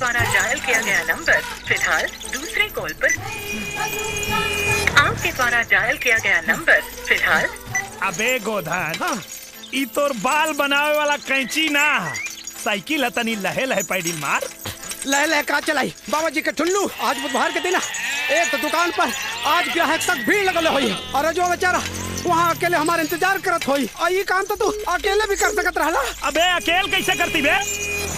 द्वारा डायल किया गया नंबर फिलहाल दूसरे कॉल पर। आपके द्वारा डायल किया गया नंबर फिलहाल। अबे गोधन, ई तोर बाल बनावे वाला कैंची ना, साइकिल है, तनी लहे लहे पैडिल मार। लह लह का चलाई बाबा जी के ठुल्लू। आज बुधवार के दिन एक तो दुकान पर आज ग्राहक तक भीड़ लगल हुई और जो बेचारा वहाँ अकेले हमारे इंतजार करत हुई। और ये काम तो तू अकेले भी कर सकत रहला। अबे अकेले कैसे करती बे?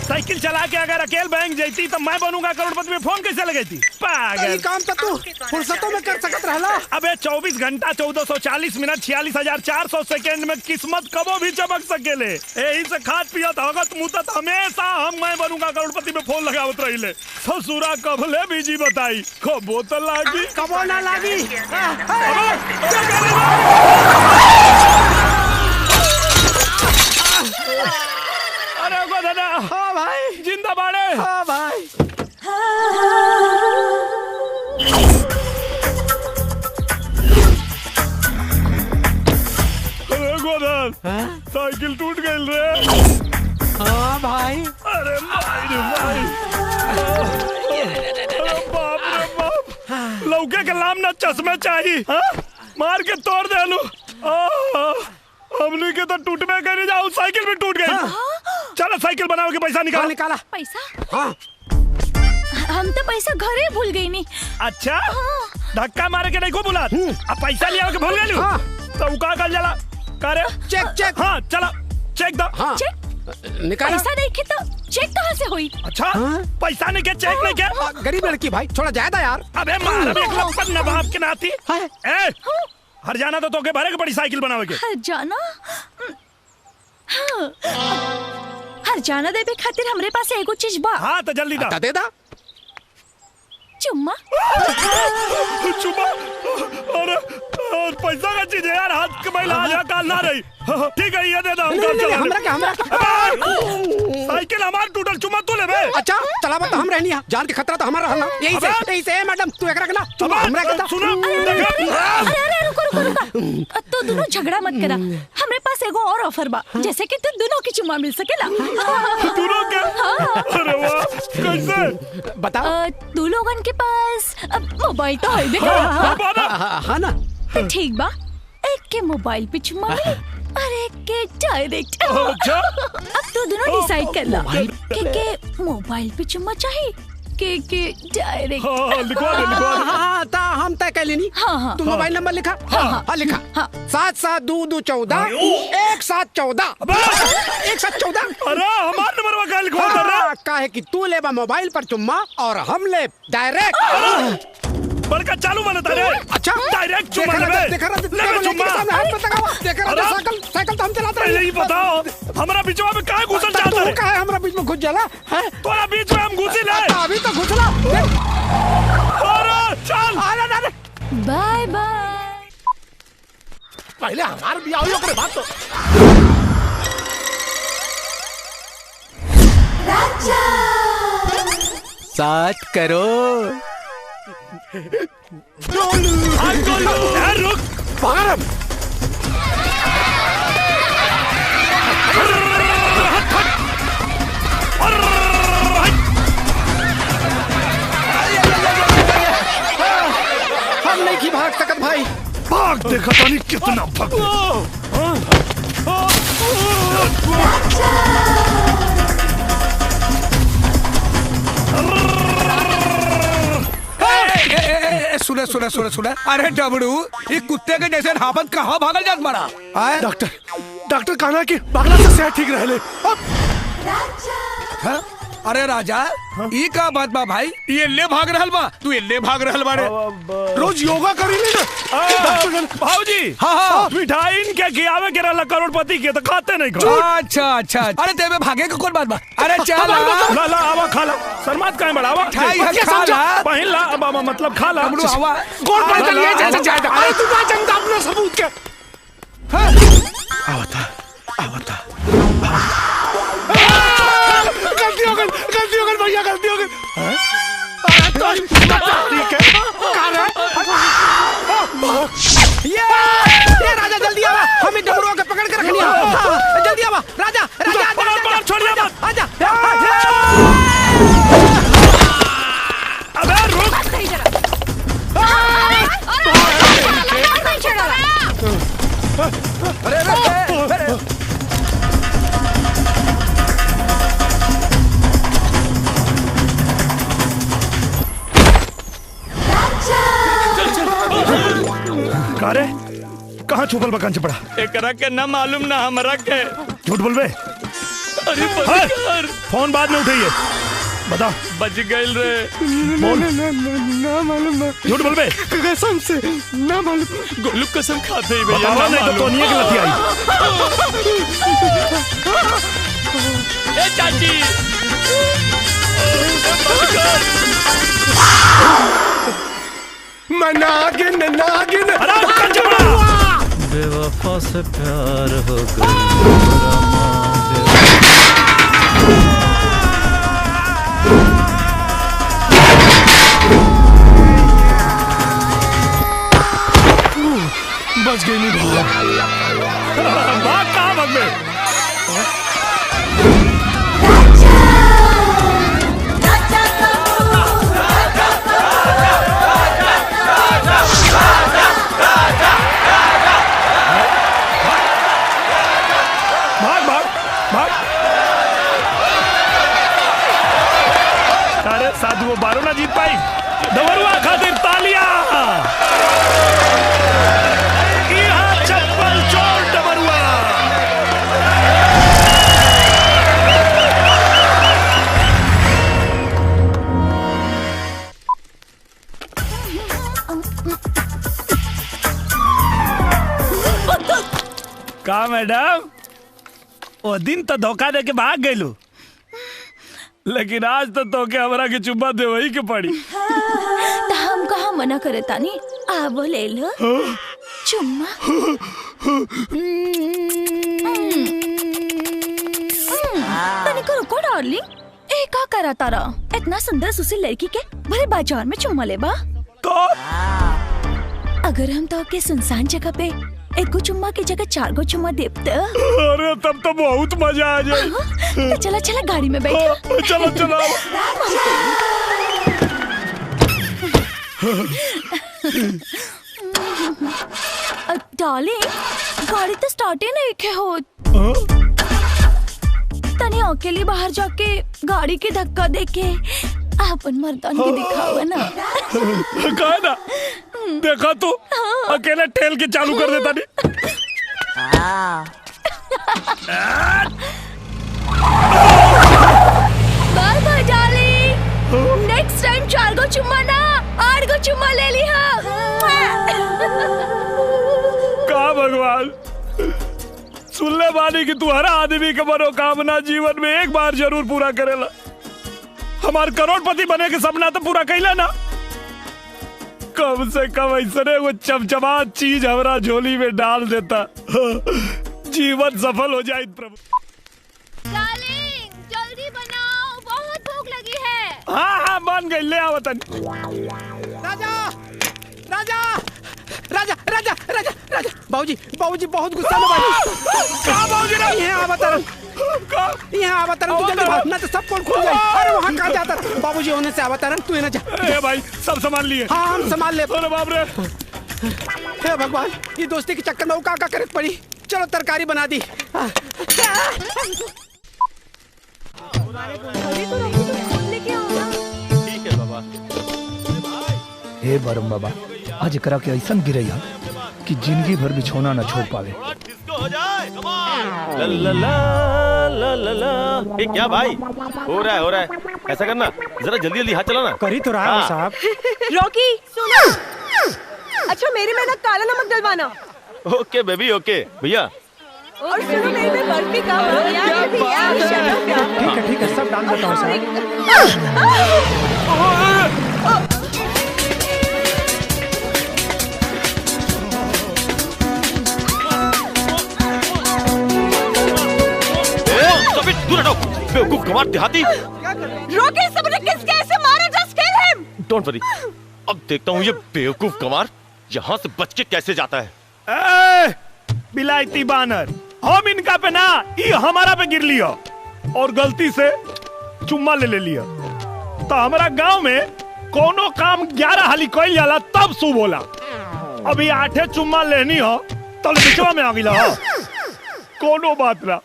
साइकिल चला के अगर अकेले बैंक जाती तो मैं बनूंगा करोड़पति में फोन कैसे लगेती? पागल। ये काम तो तू फुर्सतों में कर सकत रहला। अबे 24 घंटा 1440 मिनट 46,400 सेकंड में किस्मत कबो भी चमक सकेले। यही से खाद पियत हगत मुतत हमेशा हम मैं बनूंगा करोड़पति में फोन लगावत रहिले। ससुरा कबले बीजी बताई कबो तो लागी कबो ना लागी। अरे गोधना, हाँ भाई, जिंदा बाड़े। हाँ भाई। अरे गोधन, साइकिल टूट गई रे। हाँ भाई। अरे भाई बाप रे बाप, लौके के लाम ना चश्मे चाहिए। मार के तोड़ दे लू। हमने के तो टूटने करे जाओ, साइकिल भी टूट गई। चलो साइकिल बनाओ के पैसा निकाल। निकाला पैसा? हाँ। हम तो पैसा घरे भूल गई नहीं। अच्छा, धक्का मारे के नहीं को बुला, अब पैसा लिया के भूल गए। हाँ। तो का कर जला करे चेक चेक। हाँ चला चेक दो। हाँ। चेक निकाला। पैसा नहीं तो चेक कहाँ से हुई? अच्छा, पैसा नहीं के चेक नहीं के। गरीब लड़की भाई, थोड़ा ज्यादा यार। अबे मार एक लपन नवाब के नाती। ए हर जाना तो के भरे के बड़ी साइकिल बनावे के। हर जाना? हाँ। हर जाना देवे खातिर हमरे पास एगो चीज बा। हाँ तो जल्दी दा। दे दा। चुम्मा। चुम्मा? अरे पैसा का चीज है यार, हाथ के महिला आज काल ना रही। ठीक है ये दे दो, हम काम चला। हमरा साइकिल हमार टूटल, चुम्मा तू ले बे। अच्छा चला बता, हम रहनी है, जान के खतरा तो हमारा रहना। यही से मैडम तू एकरा के ना चुम्मा हमरा के दा। सुनो अरे रुको। तो दोनों झगड़ा मत करा, हमरे पास एगो और ऑफर बा, जैसे कि तू दोनों की चुम्मा मिल सकेला। दोनों के? अरे वाह, कैसे बता? तू लोगन के पास मोबाइल तो है बेटा? हाँ ना। तो ठीक बा, एक के मोबाइल पे चुम्मा मिली और एक के डायरेक्ट। अच्छा, अब तू दोनों डिसाइड कर ला के मोबाइल पे चुम्मा चाहिए के डायरेक्ट। हाँ लिखवा दे। हाँ ता हम तय कर लेनी। हाँ। तू मोबाइल नंबर लिखा। हाँ लिखा। 772214 1714 1714। अरे हमार नंबर वकाल लिखवा दे रे। काहे कि तू लेबा मोबाइल पर चुम्मा और हम ले डायरेक्ट। बड़का चालू बनता रे। अच्छा डायरेक्ट चुम्मा ले चुम्मा। साइकिल तो हम चलाते हैं। यही बताओ हमारा बीचवा में काहे घुसल जाता है? काहे हमरा बीच में घुस जाला है? तोरा बीच में हम घुसी ले। अभी तो घुसला। अरे चल। अरे बाय बाय। पहले हमार भी आओ करे बात तो। राजा 7 करोड़। रुक पागल। हम नहीं की भाग सकत भाई। भाग देखा तो नहीं कितना भाग। सुने। अरे डबड़ू, ये कुत्ते के जैसे हापत कहाँ भागल जात बड़ा? डॉक्टर कहना कि भागला से सेहत ठीक रहे। अरे राजा, ये का बात बा भाई? ये ले भाग रहल बा, तू ले भाग रहल बारे। रोज योगा करी ले ना भाऊजी। हाँ मिठाई इनके खियावे के रहला करोड़पति के तो खाते नहीं खा। अच्छा। अरे तेरे भागे का कौन बात बा? अरे चल ला आवा खा ला। शर्मात काहे बड़ा? आवा खा ला। पहिन ला, मतलब खा ला। आवा कौन पता नहीं है जैसे जाता। अरे तू ना चंदा अपना सबूत के। आवता गलती हो गई भैया, गलती हो गई। ये राजा जल्दी आवा, हमें डमरुआ के पकड़ के रखनी है। जल्दी आवा राजा। छोड़िए मत। आजा। कहा रे कहाँ छुपल बा कंच पड़ा? एकरा के ना मालूम ना हमरा के। झूठ बोल बे। अरे फोन बाद में उठाइए, बता। बच गइल रे। बोल। ना मालूम ना। झूठ बोल बे। कसम से ना मालूम। गोलू कसम खाते ही भैया बतावा नहीं तो तोनिए के लथी आई। ए चाची नागिन नागिन। अरे कंच पड़ा। बेवफा से प्यार हो गया। बच गई नहीं भाग कहाँ भाग में? भाग भाग भाग। अरे साधु वो बारो ना जीत पाई। दवरुआ खातिर तालियां। चप्पल चोर डबरुआ। का मैडम वो दिन तो धोखा दे के भाग गयलू, लेकिन आज तो तोके हमरा के चुम्मा दे वही के पड़ी। तो हम कहाँ मना करे तानी, आबो ले लो चुम्मा। तनिको रुको डार्लिंग, ए का करा तारा? इतना सुंदर सुशील लड़की के भले बाजार में चुम्मा लेबा? तो अगर हम तो के सुनसान जगह पे एक गो चुम्मा की जगह 4 गो चुम्मा देब तो? अरे तब तो बहुत मजा आ जाए। तो चला चला गाड़ी में बैठो। चलो चलो। डार्लिंग गाड़ी तो स्टार्ट ही नहीं के हो। तनी अकेले बाहर जाके गाड़ी के धक्का देके अपन मर्दानगी दिखावा ना। कहा ना देखा तू अकेले ठेल के चालू कर देता नहीं। Bye bye darling, next time 4 go चुम्मा ना 8 गो चुम्मा ले ली। का भगवान सुनले बानी कि तू हर आदमी के मनोकामना जीवन में एक बार जरूर पूरा करेला। हमार करोड़पति बने के सपना तो पूरा कैला ना। कम से कम ऐसे वो चमचमात चीज हमारा झोली में डाल देता, जीवन सफल हो जाए। प्रभु डार्लिंग जल्दी बनाओ, बहुत भूख लगी है। हाँ हाँ बन गई, ले आओ तन। राजा राजा राजा राजा राजा राजा बाबूजी बाबूजी बहुत गुस्सा में बाबू। कहाँ बाबूजी रे? यहाँ अवतरण, यहाँ अवतरण, तू जल्दी भाग ना तो सब पोल खुल जाए। अरे वहाँ कहाँ जाता बाबूजी होने से अवतरण, तू ना जा। ए भाई सब संभाल लिए। हाँ हम संभाल ले। अरे बाप रे, हे भगवान ये दोस्ती के चक्कर में का करे पड़ी। चलो तरकारी बना दी। ठीक है बाबा। हे बरम बाबा आज करा के ऐसा गिरैया कि जिंदगी भर बिछौना न छोड़ पावे। हो जाए ला ला ला ला ला। ए क्या भाई हो रहा है ऐसा करना, जरा जल्दी जल्दी हाथ चलाना। करी तो रहा है साहब। रॉकी सुनो। अच्छा मेरी मेहनत काला नमक डलवाना। ओके बेबी ओके भैया। और सुनो मेरी में बर्फी का ठीक है सब डाल देता हूँ साहब। दूर हटो बेवकूफ गंवार देहाती। रॉकी सबने किसके ऐसे मारा? Just kill him. Don't worry, अब देखता हूँ ये बेवकूफ गंवार यहाँ से बच के कैसे जाता है। बिलायती बानर, हम इनका पे ना ये हमारा पे गिर लिया और गलती से चुम्मा ले लिया। तो हमारा गांव में कोनो काम 11 हाली कोई जाला तब शुभ होला। अभी 8 चुम्मा लेनी हो तो बिचवा में आ गिला हो। कोनो बात ना,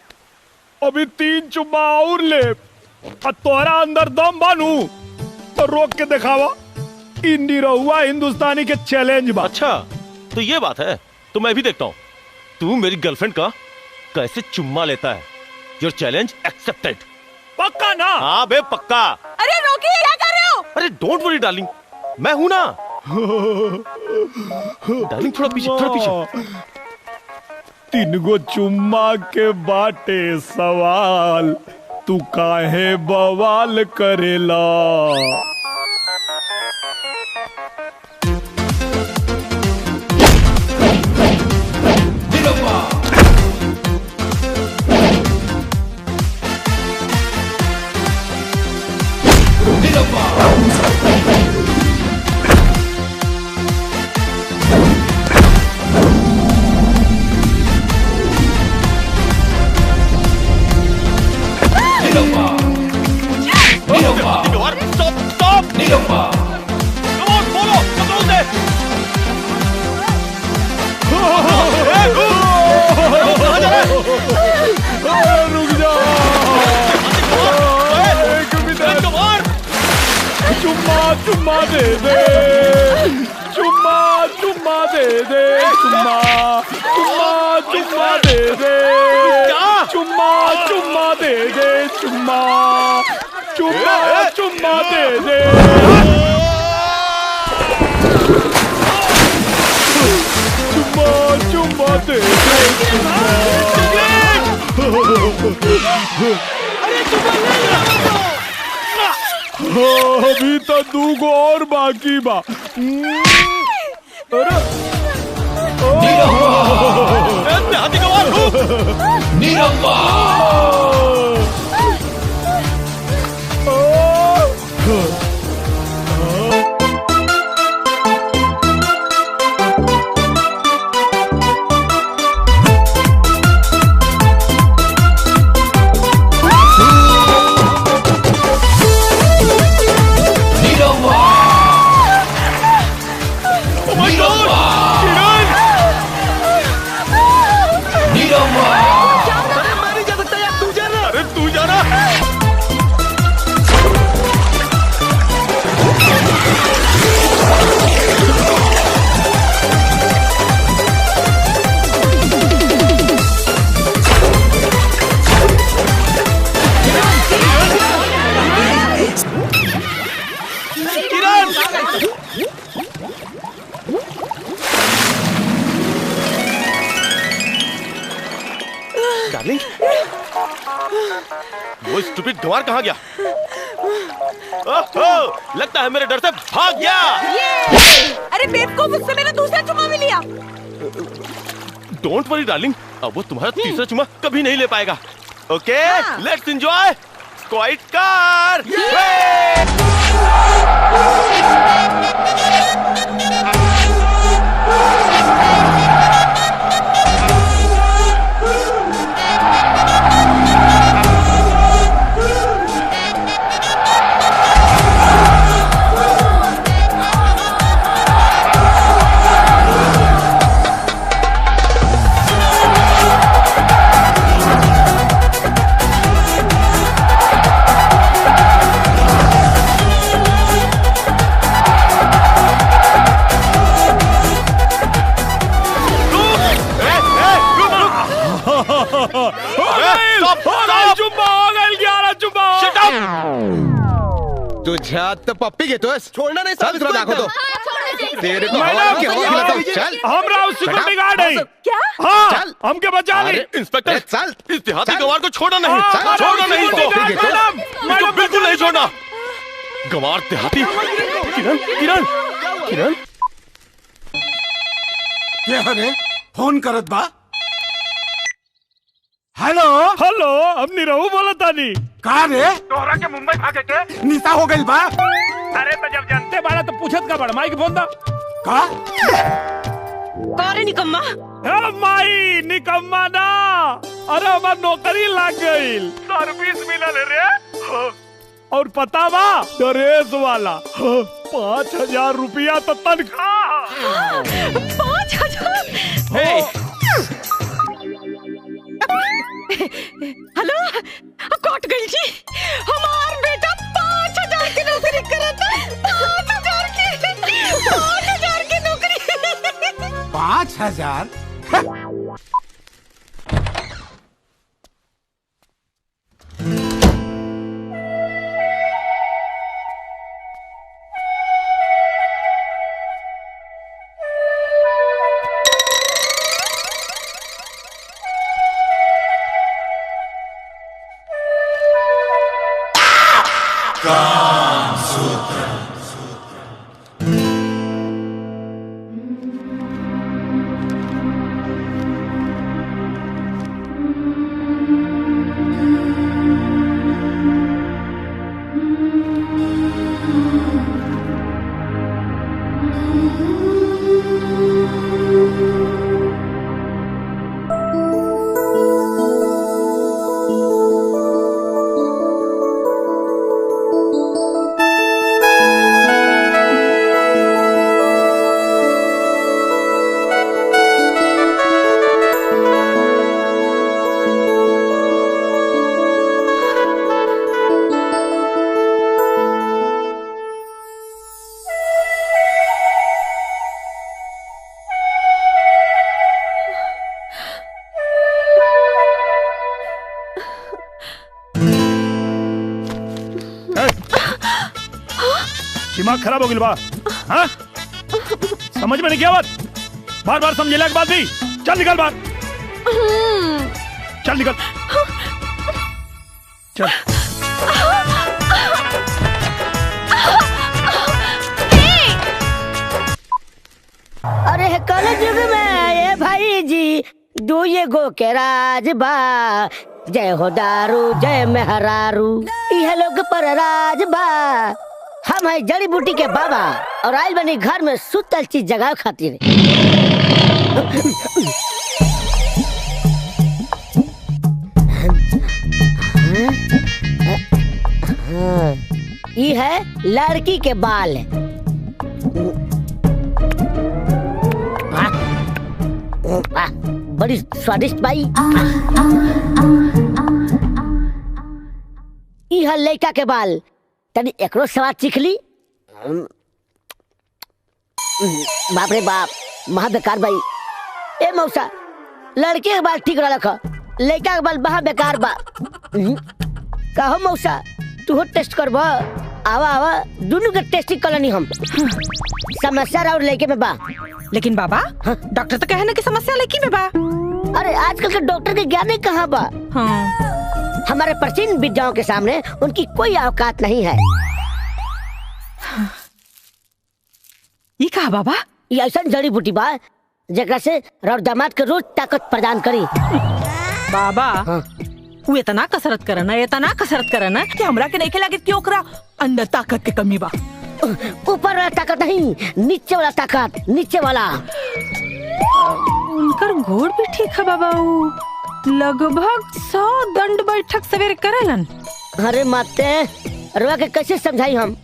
अभी 3 चुम्मा और ले और तोहरा अंदर दम बानू तो रोक के दिखावा। इंडी रहुआ हिंदुस्तानी के चैलेंज बा। अच्छा तो ये बात है, तो मैं भी देखता हूँ तू मेरी गर्लफ्रेंड का कैसे चुम्मा लेता है। Your challenge accepted. पक्का ना? हाँ बे पक्का। अरे रोकी, क्या कर रहे हो? अरे डोंट वरी डार्लिंग, मैं हूं ना। डार्लिंग थोड़ा पीछे, थोड़ा पीछे। 3 गो चुम्मा के बाटे सवाल, तू काहे बवाल करेला? चुम्मा दे दे, चुम्मा चुम्मा दे दे, चुम्मा चुम्मा चुम्मा दे दे, चुम्मा चुम्मा दे दे, चुम्मा चुम्मा चुम्मा दे दे, चुम्मा चुम्मा दे दे, अभी तो 2 गो और बाकी बा। अरे डार्लिंग, वो स्टूपिड गंवार कहाँ गया? ओहो, लगता है मेरे डर से भाग गया। अरे बेवकूफ, उससे मैंने दूसरा चुम्मा भी लिया। डोंट वरी डार्लिंग, अब वो तुम्हारा तीसरा चुम्मा कभी नहीं ले पाएगा। ओके, लेट्स एंजॉय स्क्वाड कार। तुझ्या तो पप्पी घेतोस? छोडणार नाही, चल तुला दाखवतो। तेरे को हवा की हवा खिलाता हूं, चल। हमरा उस सिक्योरिटी गार्ड है। क्या? हाँ, चल। हमके बचा ले। इंस्पेक्टर, चल। इस देहाती गंवार को छोड़ना नहीं, हाँ, छोड़ना नहीं इसको। मैडम, इसको बिल्कुल नहीं छोड़ना। गंवार देहाती। किरण, किरण, किरण। क्या रे फोन करत बा? हेलो हेलो, अब निरहू बोला तानी। का रे तोहरा के मुंबई भागे के निशा हो गइल बा? अरे तो जब जानते बाड़ा तो पूछत का बड़ माई के फोन दा। का रे निकम्मा? हे माई निकम्मा ना, अरे हमार नौकरी लग गईल, सर्विस मिलल रे। और पता बा ड्रेस वाला 5,000 रुपया तो तनख्वाह। 5,000? हेलो, कट गई जी। हमार बेटा 5,000 की नौकरी करता। 5,000 की नौकरी। 40,000। दिमाग खराब हो गया बा? हाँ? समझ में नहीं क्या बात? बार बार समझेला के बाद भी चल निकल बाहर। चल निकल। चल। अरे कॉलेज में ये भाई जी दो ये गो के राज बा, जय हो दारू जय मेहरारू, यह लोग पर राज बा। हम है जड़ी बूटी के बाबा और आइल बनी घर में सुतल चीज जगह खातिर। ये है लड़की के बाल। बड़ी स्वादिष्ट बाई। ये है लड़का के बाल, तनी एकरो स्वाद चीख ली। बाप रे बाप, महा बेकार बाई। ए मौसा, लड़के के बाल ठीक रखा, लड़का के बाल महा बेकार बा। कहो मौसा, तू टेस्ट करबा? आवा आवा, दोनों के टेस्टिंग करनी हम। समस्या और लड़के में बा। लेकिन बाबा, डॉक्टर तो कहे ना कि समस्या लड़की में बा। अरे आजकल के डॉक्टर के ज्ञान कहाँ बा? हमारे प्राचीन विद्याओं के सामने उनकी कोई औकात नहीं है। ये कहा बाबा? ये ऐसा जड़ी बूटी बा जेकरा से रौर दामाद के रोज ताकत प्रदान करी। बाबा, वो इतना कसरत करना कि हमरा के नहीं लगे कि ओकरा अंदर ताकत के कमी बा। ऊपर वाला ताकत नहीं, नीचे वाला ताकत, नीचे वाला। उनकर घोड़ भी ठीक है बाबा, लगभग 100 दंड बैठक सवेरे करेलन। अरे माते, रुआ के कैसे समझाई हम?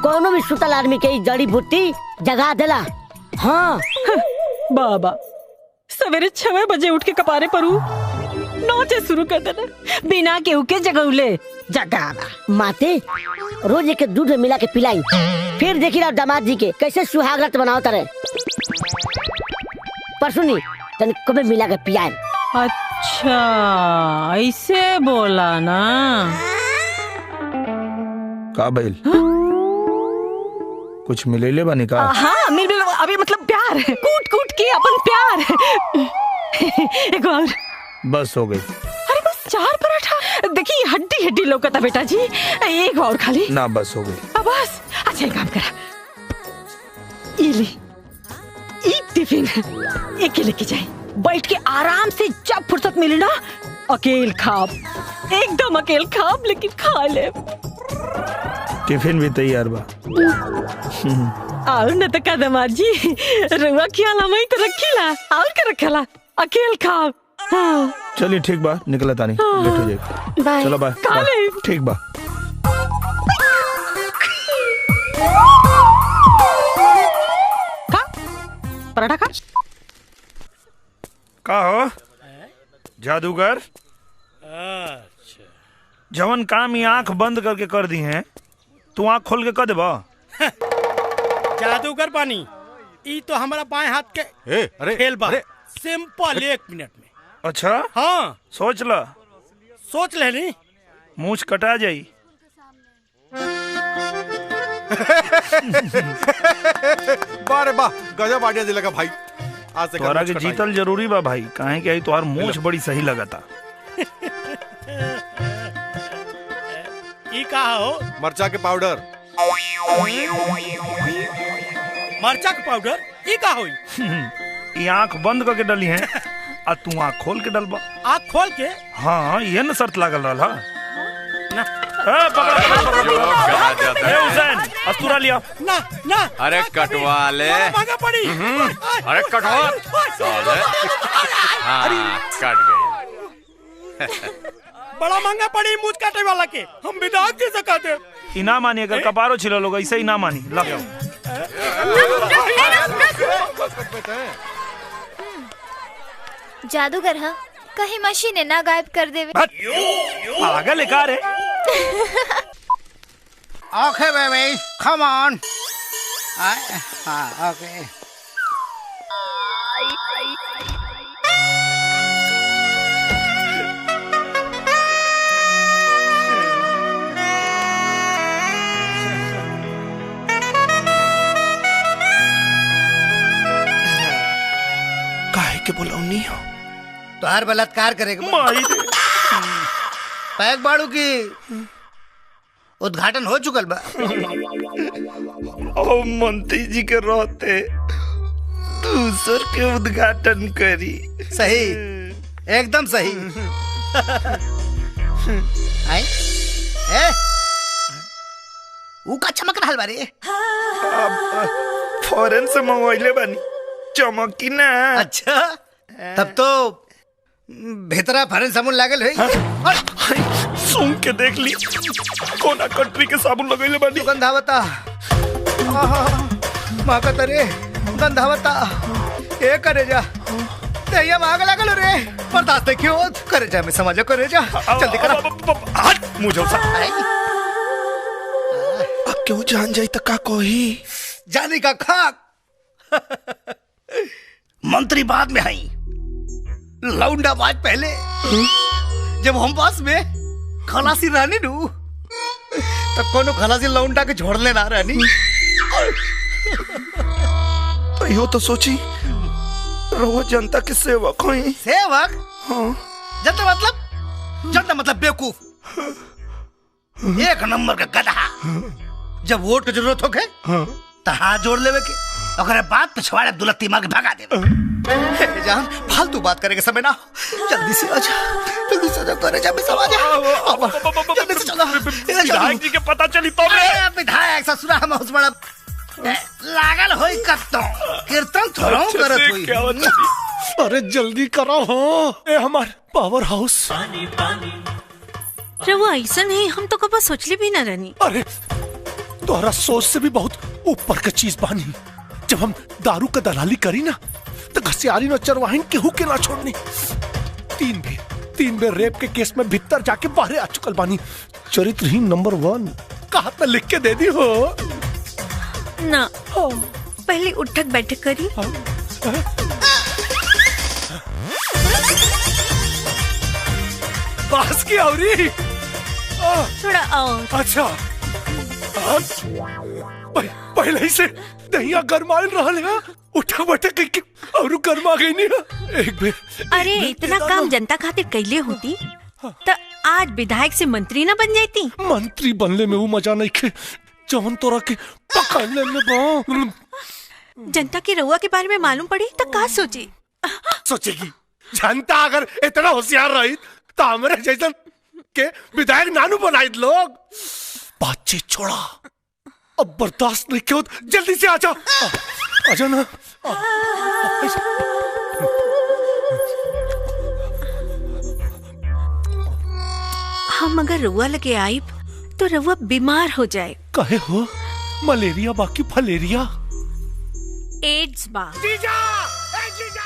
कोनो भी सुतल आदमी के जड़ी बूटी जगा देला। हाँ बाबा, सवेरे 6 बजे उठ के कपारे परू नोचे शुरू कर देना, बिना केहू के जगौले जगाना। माते, रोज एक दूध में मिला के पिलाई, फिर देखी रहा दामाद जी के कैसे सुहागरात बनाओ तारे। परसों नहीं तन कबे मिला के पियाए। अच्छा, ऐसे बोला ना। का बैल? कुछ मिलेले बनी का? हाँ, मिल अभी मतलब प्यार, कूट के अपन प्यार। एक और बस हो गई। अरे बस 4 पराठा, देखिए हड्डी लौकता बेटा जी, एक और खाली ना, बस हो गई। अब बस। अच्छा एक काम करा, ये ले, ये टिफिन एक लेके जाए, बैठ के आराम से जब फुर्सत मिले ना अकेल खाब, एकदम अकेल खाब, लेकिन खा ले। टिफिन भी तैयार बा। और न तो कदमार जी रुआ खियाला मैं तो रखीला और क्या रखला, अकेल खाब। हाँ। चलिए ठीक बा, निकला तानी। लेट हो जाए। चलो बाय। ठीक बा। पराठा खा। का हो जादूगर? जवन काम ये आंख बंद करके कर दी है, तू आंख खोल के कर देबा? जादूगर पानी ई तो हमारा बाएं हाथ के अरे खेल बा। सिंपल 1 मिनट में। अच्छा हाँ सोच ला। सोच ले नी। मूछ कटा जाई। बारे बा गजब आइडिया दिलेगा भाई। आज से तोरा के जीतल जरूरी बा भाई, काहे कि आई तोहार मूछ बड़ी सही लगता। ई का हो? मरचा के पाउडर। मरचा के पाउडर ई का होई? ये आँख बंद करके डली है आ तू आँख खोल के डलबा। आँख खोल के? हाँ ये न शर्त लागल रहा ना। हुसैन अस्तूरा लिया। ना ना। अरे कटवा ले। महंगा पड़ी। अरे कटवा। हाँ कट गई। बड़ा महंगा पड़ी मूछ काटे वाला के। हम विधायक दे सकते। इना मानी अगर कपारो छिलो लोग ऐसे ही ना मानी। ला जादूगर हाँ कहीं मशीन ना गायब कर देवे। पागल है कार है। Okay, baby, come on. Okay. काहे के बोलौनी हो? तो हर बलात्कार करेगा। पैक बाड़ू की उद्घाटन हो चुकल बा। ओ मंत्री जी के रहते दूसर के उद्घाटन करी। सही, एकदम सही। आई ए ऊ का चमक रहल बारे। फॉरेन से मंगवाइले बानी, चमकी ना। अच्छा तब तो भीतरा फॉरेन साबुन लागल है। सुन के देख ली कोना कंट्री के साबुन लगैले बानी। गंधावता माकत रे गंधावता ए करे जा तैया माग लागल रे। बर्दाश्त क्यों करे जा? मैं समझ करे जा। जल्दी करा। हट मुझे अब क्यों जान जाई त का कोही जाने का खाक। मंत्री बाद में आई, लौंडा बाज पहले। जब हम पास में खलासी रहनी नू तब कोनो खलासी लौंडा के छोड़ लेना रहनी। तो यो तो सोची रहो जनता के सेवक होई। सेवक? हाँ। जनता मतलब बेवकूफ, एक नंबर का गधा। जब वोट की जरूरत हो गए तो हाथ जोड़ लेवे के अगर बात पिछवाड़े दुलत्ती मार के भगा दे। जान फालतू बात करेंगे समय ना। जल्दी से आजा, जल्दी से आजा करे जा। समझ जल्दी से चलो। विधायक जी के पता चली तो विधायक ससुरा हम उस बड़ा लागल होई कत्तो कीर्तन थोड़ा करत होई। अरे जल्दी करो हो, ए हमार पावर हाउस। रवा ऐसा नहीं, हम तो कभी सोचले भी ना रहनी। अरे तोहरा सोच से भी बहुत ऊपर का चीज बानी। जब हम दारू का दलाली करी ना तो घसियारी न चरवाहिन केहू के ना छोड़नी। 3 बेर रेप के केस में भीतर जाके बाहर आ चुकल बानी। चरित्रहीन नंबर 1 कहा तो लिख के दे दी हो ना। पहले उठक बैठक करी। बास की औरी थोड़ा और। अच्छा पहले ही से दहिया गरमाइल रहल है। उठा बैठा के और गरमा गई नहीं। एक बेर अरे इतना काम जनता खातिर कैले होती तो आज विधायक से मंत्री ना बन जाती। मंत्री बनले में वो मजा नहीं खे जौन तोरा के पकड़ने में बा। जनता की रउआ के बारे में मालूम पड़ी तो का सोची? सोचेगी जनता अगर इतना होशियार रही तो हमारे जैसन के विधायक नानू बनाई लोग। बातचीत छोड़ा, अब बर्दाश्त नहीं क्यों। जल्दी से आजा आजा ना। हम अगर रउआ लगे आई तो रउआ बीमार हो जाए। कहे हो? मलेरिया बाकी फलेरिया। एड्स बा। जीजा, जीजा।